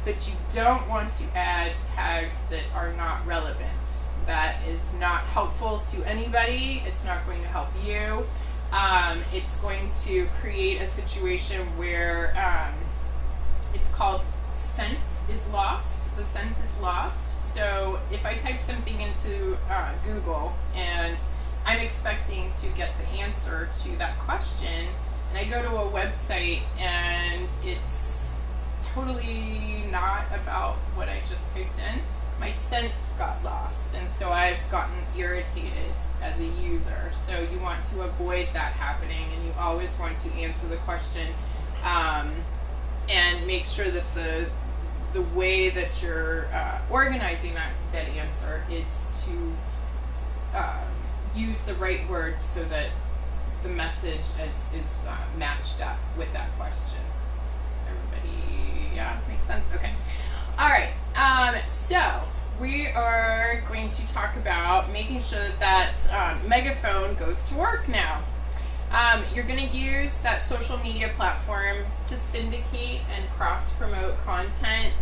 But you don't want to add tags that are not relevant. That is not helpful to anybody. It's not going to help you. It's going to create a situation where it's called scent is lost. The scent is lost. So if I type something into Google and I'm expecting to get the answer to that question, and I go to a website and it's totally not about what I just typed in, my scent got lost, and so I've gotten irritated as a user. So you want to avoid that happening, and you always want to answer the question and make sure that the way that you're organizing that answer is to use the right words so that the message is matched up with that question. Everybody, yeah, makes sense? Okay. All right. So we are going to talk about making sure that megaphone goes to work now. You're going to use that social media platform to syndicate and cross-promote content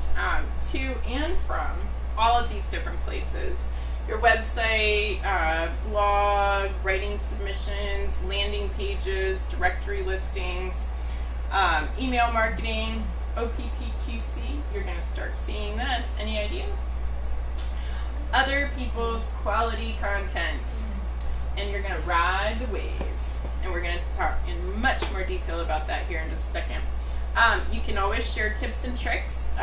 to and from all of these different places. Your website, blog, writing submissions, landing pages, directory listings, email marketing, OPPQC. You're going to start seeing this. Any ideas? Other people's quality content. And you're going to ride the waves. And we're going to talk in much more detail about that here in just a second. You can always share tips and tricks,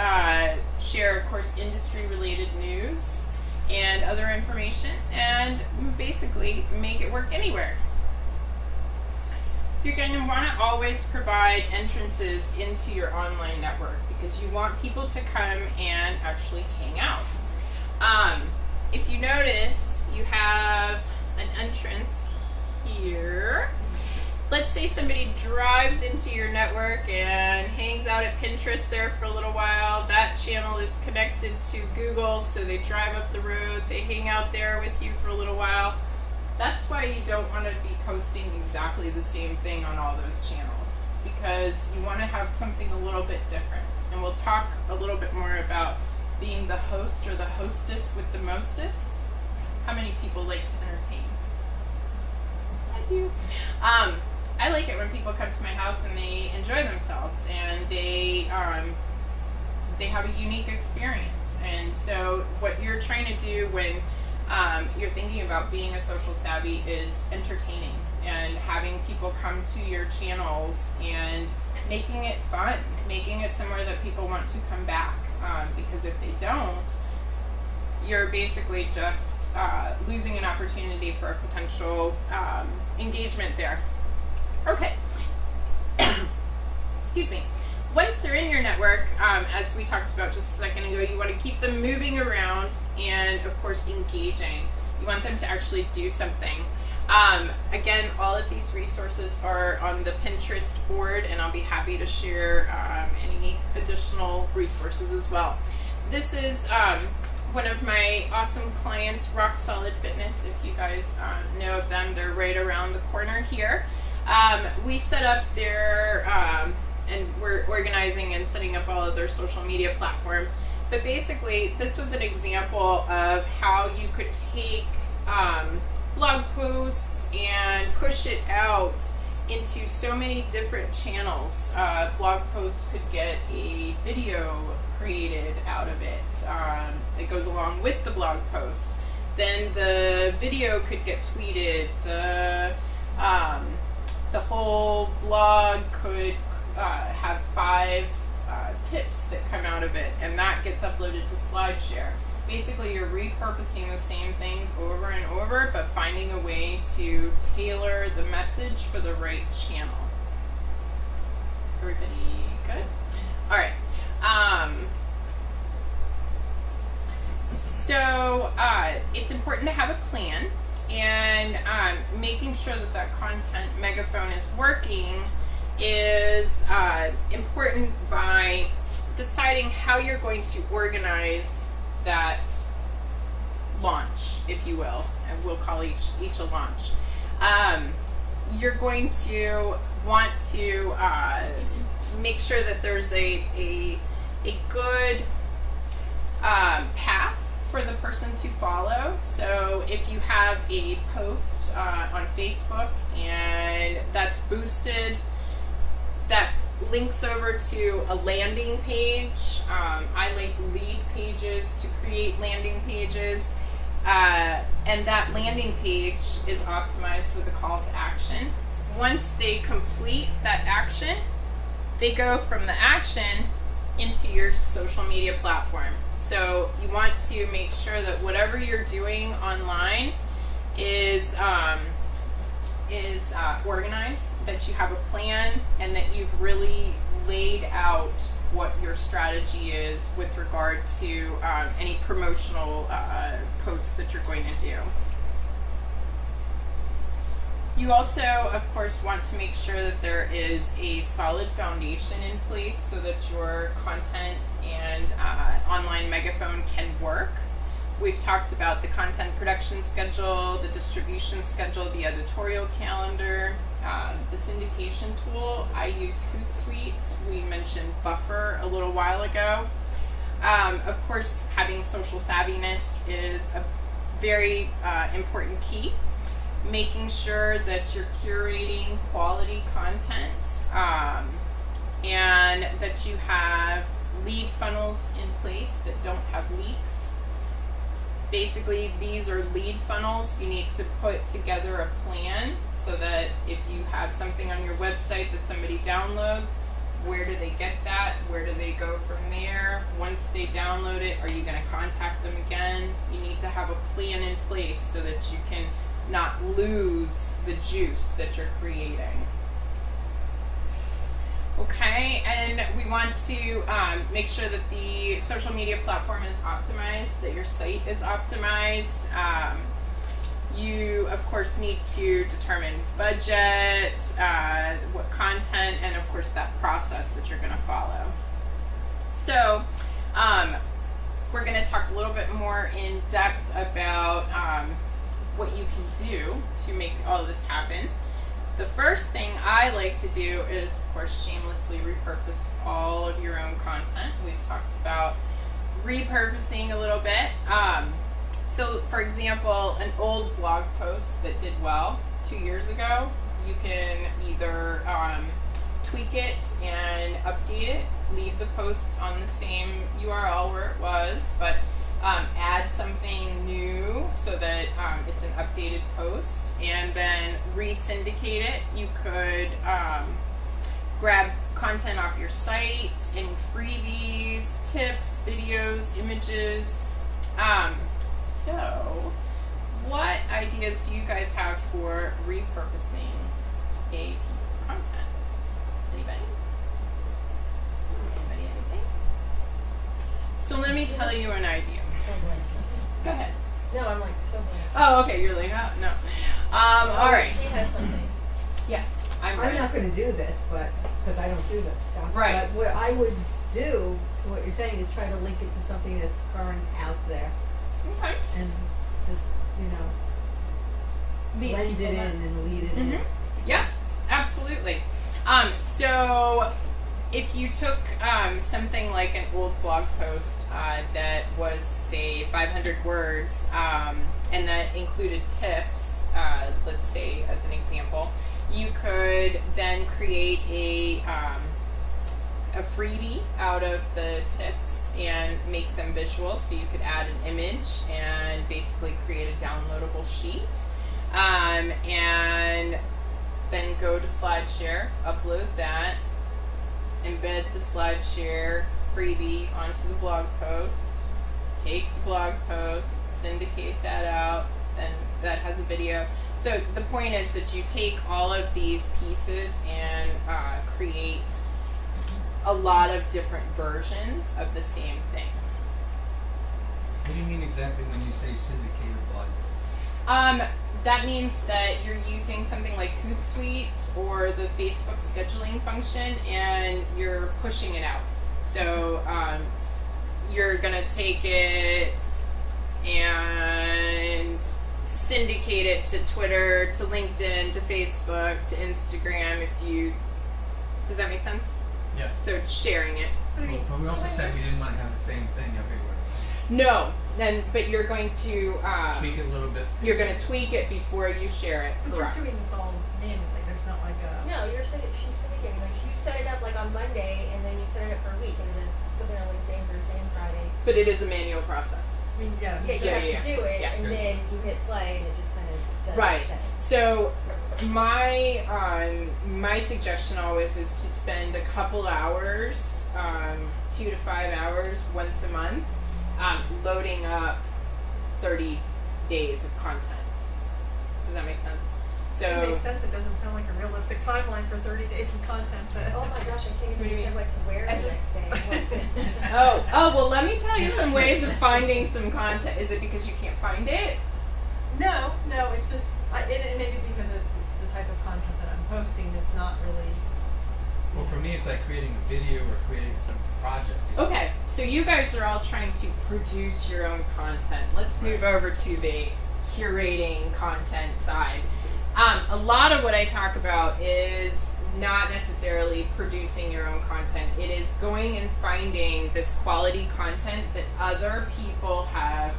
share, of course, industry-related news and other information, and basically make it work anywhere. You're going to want to always provide entrances into your online network because you want people to come and actually hang out. If you notice, you have an entrance here. Let's say somebody drives into your network and hangs out at Pinterest there for a little while. That channel is connected to Google, so they drive up the road, they hang out there with you for a little while. That's why you don't want to be posting exactly the same thing on all those channels, because you want to have something a little bit different. And we'll talk a little bit more about being the host or the hostess with the mostest. How many people like to entertain? I do. I like it when people come to my house and they enjoy themselves and they have a unique experience. And so what you're trying to do when you're thinking about being a social savvy is entertaining and having people come to your channels and making it fun, making it somewhere that people want to come back. Because if they don't, you're basically just losing an opportunity for a potential engagement there. Okay. Excuse me. Once they're in your network, as we talked about just a second ago, you want to keep them moving around and, of course, engaging. You want them to actually do something. Again, all of these resources are on the Pinterest board, and I'll be happy to share any additional resources as well. This is one of my awesome clients, Rock Solid Fitness. If you guys know of them, they're right around the corner here. We set up their, and we're organizing and setting up all of their social media platform. But basically, this was an example of how you could take blog posts and push it out into so many different channels. Blog posts could get a video created out of it that goes along with the blog post. Then the video could get tweeted. The whole blog could have 5 tips that come out of it, and that gets uploaded to SlideShare. Basically, you're repurposing the same things over and over, but finding a way to tailor the message for the right channel. Everybody good? All right. So it's important to have a plan, and making sure that that content megaphone is working is important by deciding how you're going to organize that launch, if you will, and we'll call each a launch. You're going to want to make sure that there's a good path for the person to follow. So if you have a post on Facebook and that's boosted, that links over to a landing page. I like lead pages to create landing pages. And that landing page is optimized with a call to action. Once they complete that action, they go from the action into your social media platform. So you want to make sure that whatever you're doing online is organized, that you have a plan, and that you've really laid out what your strategy is with regard to any promotional posts that you're going to do. You also, of course, want to make sure that there is a solid foundation in place so that your content and online megaphone can work. We've talked about the content production schedule, the distribution schedule, the editorial calendar, the syndication tool. I use Hootsuite. We mentioned Buffer a little while ago. Of course, having social savviness is a very important key. Making sure that you're curating quality content and that you have lead funnels in place that don't have leaks. Basically, these are lead funnels. You need to put together a plan so that if you have something on your website that somebody downloads, where do they get that? Where do they go from there? Once they download it, are you going to contact them again? You need to have a plan in place so that you can not lose the juice that you're creating. Okay, and we want to make sure that the social media platform is optimized, that your site is optimized. You, of course, need to determine budget, what content, and of course that process that you're going to follow. So, we're going to talk a little bit more in depth about what you can do to make all of this happen. The first thing I like to do is, of course, shamelessly repurpose all of your own content. We've talked about repurposing a little bit. So, for example, an old blog post that did well 2 years ago, you can either tweak it and update it, leave the post on the same URL where it was, but add something new so that it's an updated post, and then re-syndicate it. You could grab content off your site, any freebies, tips, videos, images. So, what ideas do you guys have for repurposing a piece of content? Anybody? Anybody, anything? So let me tell you an idea. So blank. Go ahead. No, I'm like so blank. Oh, okay. You're like, oh, no. All right. She has something. Yes, I'm I'm ready. not going to do this, but because I don't do this stuff. Right. But what I would do to what you're saying is try to link it to something that's current out there, Okay. and just blend it in and lead it in. Yeah, absolutely. So if you took something like an old blog post that was, say, 500 words, and that included tips, let's say as an example, you could then create a freebie out of the tips and make them visual. So you could add an image and basically create a downloadable sheet, and then go to SlideShare, upload that, embed the SlideShare freebie onto the blog post, take the blog post, syndicate that out, then that has a video. So the point is that you take all of these pieces and create a lot of different versions of the same thing. What do you mean exactly when you say syndicated blog posts? That means that you're using something like Hootsuite or the Facebook scheduling function, and you're pushing it out. So you're gonna take it and syndicate it to Twitter, to LinkedIn, to Facebook, to Instagram. Does that make sense? Yeah. So it's sharing it. But we also said we didn't want to have the same thing everywhere. No, but you're going to Tweak it a little bit. you're going to tweak it before you share it. But Correct. you're doing this all manually. There's not like a. No, she's syndicating. Like you set it up like on Monday, and then you set it up for a week, and then it's something on Wednesday and Thursday and Friday. But it is a manual process. I mean, yeah. Yeah, you have to do it, Yeah. and then you hit play, and it just kind of does Right. its thing. So my suggestion always is to spend a couple hours, 2 to 5 hours once a month, loading up 30 days of content. Does that make sense? It So makes sense. It doesn't sound like a realistic timeline for 30 days of content. But Oh my gosh, I can't What do you even mean? decide what to wear I the just- next day. oh well, let me tell you some ways of finding some content. Is it because you can't find it? No, it's just it may be because it's the type of content that I'm posting. It's not really Well, for me, it's like creating a video or creating some project. Okay, so you guys are all trying to produce your own content. Let's move over to the curating content side. A lot of what I talk about is not necessarily producing your own content. It is going and finding this quality content that other people have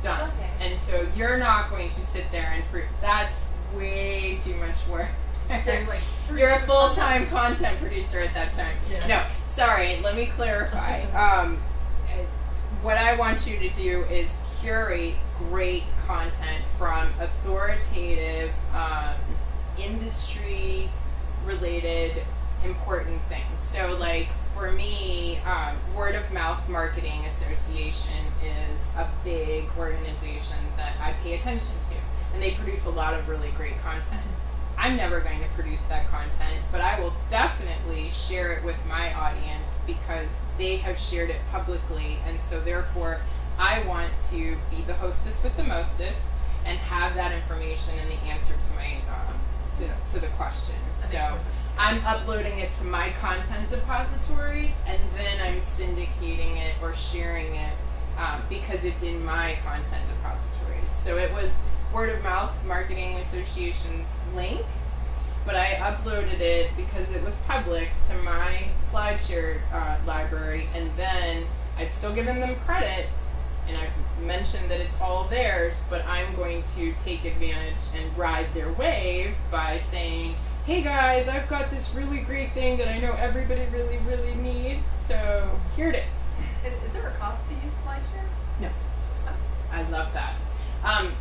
done. Okay. And so you're not going to sit there and that's way too much work. There's like three You're a different full-time content producer at that time. Yeah. No, sorry, let me clarify. What I want you to do is curate great content from authoritative, industry-related, important things. So, like, for me, Word of Mouth Marketing Association is a big organization that I pay attention to, and they produce a lot of really great content. I'm never going to produce that content, but I will definitely share it with my audience because they have shared it publicly, and so therefore I want to be the hostess with the mostest and have that information and the answer to my to the question. That So makes more sense. I'm uploading it to my content depositories, and then I'm syndicating it or sharing it because it's in my content depositories. So it was Word of Mouth Marketing Association's link, but I uploaded it because it was public to my SlideShare library, and then I've still given them credit, and I've mentioned that it's all theirs, but I'm going to take advantage and ride their wave by saying, hey guys, I've got this really great thing that I know everybody really, really needs, so here it is. And is there a cost to use SlideShare? No. I love that.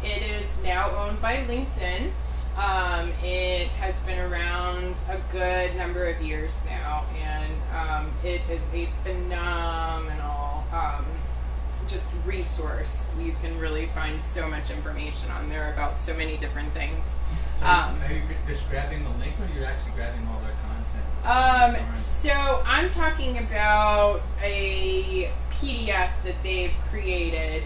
It is now owned by LinkedIn. It has been around a good number of years now, and it is a phenomenal just resource. You can really find so much information on there about so many different things. So are you just grabbing the link, or you're actually grabbing all their content? So I'm talking about a PDF that they've created.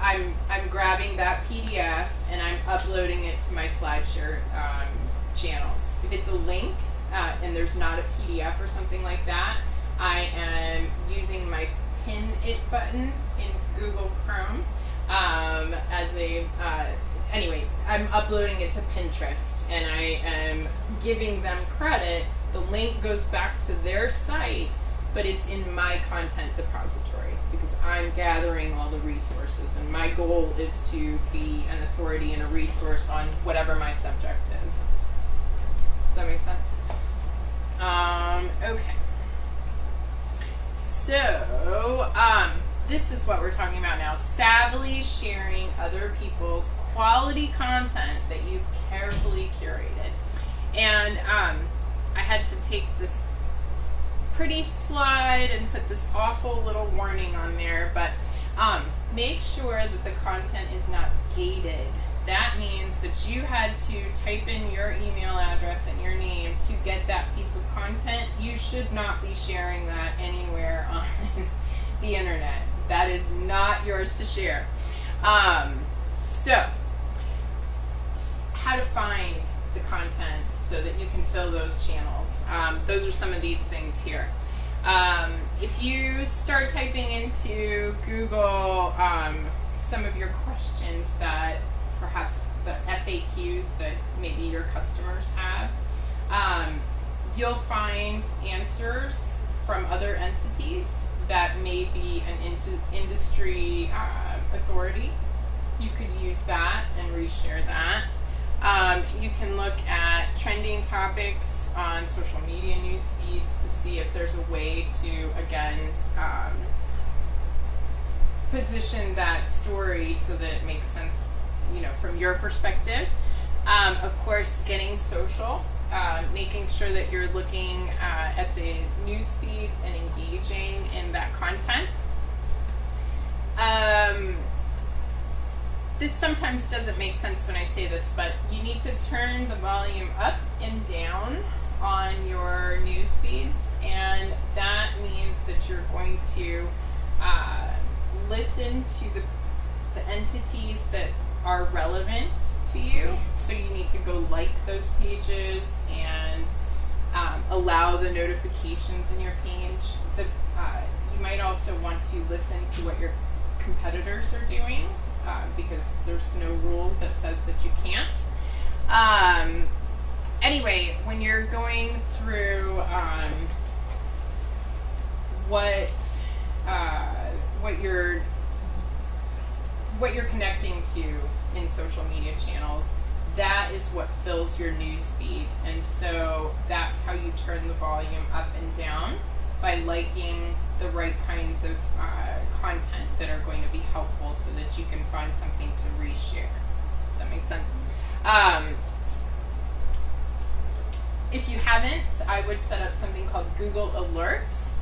I'm grabbing that PDF and I'm uploading it to my SlideShare channel. If it's a link and there's not a PDF or something like that, I am using my Pin It button in Google Chrome as a anyway, I'm uploading it to Pinterest and I am giving them credit. The link goes back to their site, but it's in my content depository because I'm gathering all the resources, and my goal is to be an authority and a resource on whatever my subject is. Does that make sense? Okay. So, this is what we're talking about now. Savvily sharing other people's quality content that you've carefully curated. And I had to take this pretty slide and put this awful little warning on there, but make sure that the content is not gated. That means that you had to type in your email address and your name to get that piece of content. You should not be sharing that anywhere on the internet. That is not yours to share. So, how to find the content so that you can fill those channels. Those are some of these things here. If you start typing into Google some of your questions that perhaps the FAQs that maybe your customers have, you'll find answers from other entities that may be an industry authority. You could use that and reshare that. You can look at trending topics on social media news feeds to see if there's a way to, again, position that story so that it makes sense, from your perspective. Of course, getting social, making sure that you're looking at the news feeds and engaging in that content. This sometimes doesn't make sense when I say this, but you need to turn the volume up and down on your news feeds, and that means that you're going to listen to the entities that are relevant to you. So you need to go like those pages and allow the notifications in your page. You might also want to listen to what your competitors are doing, because there's no rule that says that you can't. Anyway, when you're going through what you're connecting to in social media channels, that is what fills your news feed. And so that's how you turn the volume up and down, by liking the right kinds of content that are going to be helpful so that you can find something to reshare. Does that make sense? If you haven't, I would set up something called Google Alerts.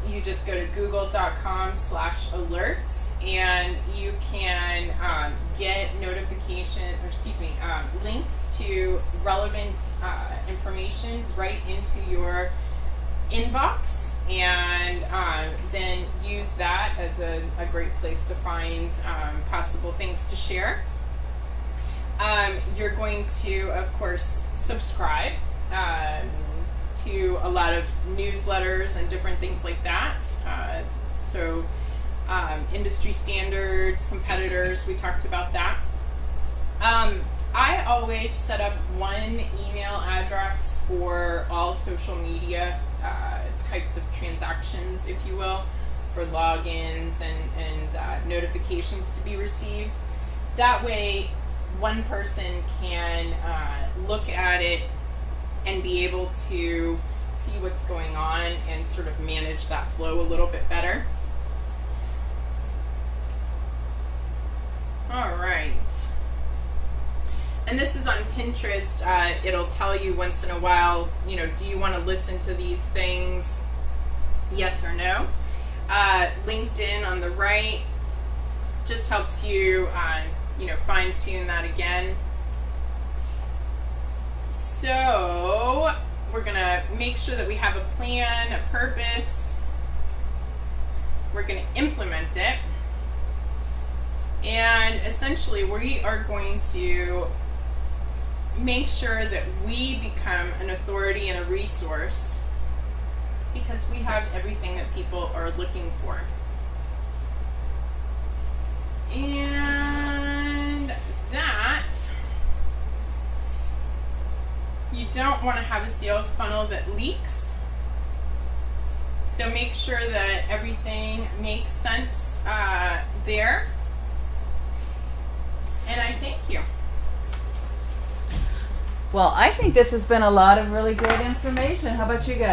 You just go to google.com/alerts, and you can get links to relevant information right into your inbox, and then use that as a great place to find possible things to share. You're going to, of course, subscribe to a lot of newsletters and different things like that. Industry standards, competitors, we talked about that. I always set up one email address for all social media types of transactions, if you will, for logins and notifications to be received. That way, one person can look at it and be able to see what's going on and sort of manage that flow a little bit better. All right. And this is on Pinterest. It'll tell you once in a while, do you want to listen to these things? Yes or no. LinkedIn on the right just helps you, fine tune that again. So we're gonna make sure that we have a plan, a purpose. We're gonna implement it. And essentially we are going to make sure that we become an authority and a resource, because we have everything that people are looking for. And that, you don't want to have a sales funnel that leaks. So make sure that everything makes sense there. And I thank you. Well, I think this has been a lot of really great information. How about you guys?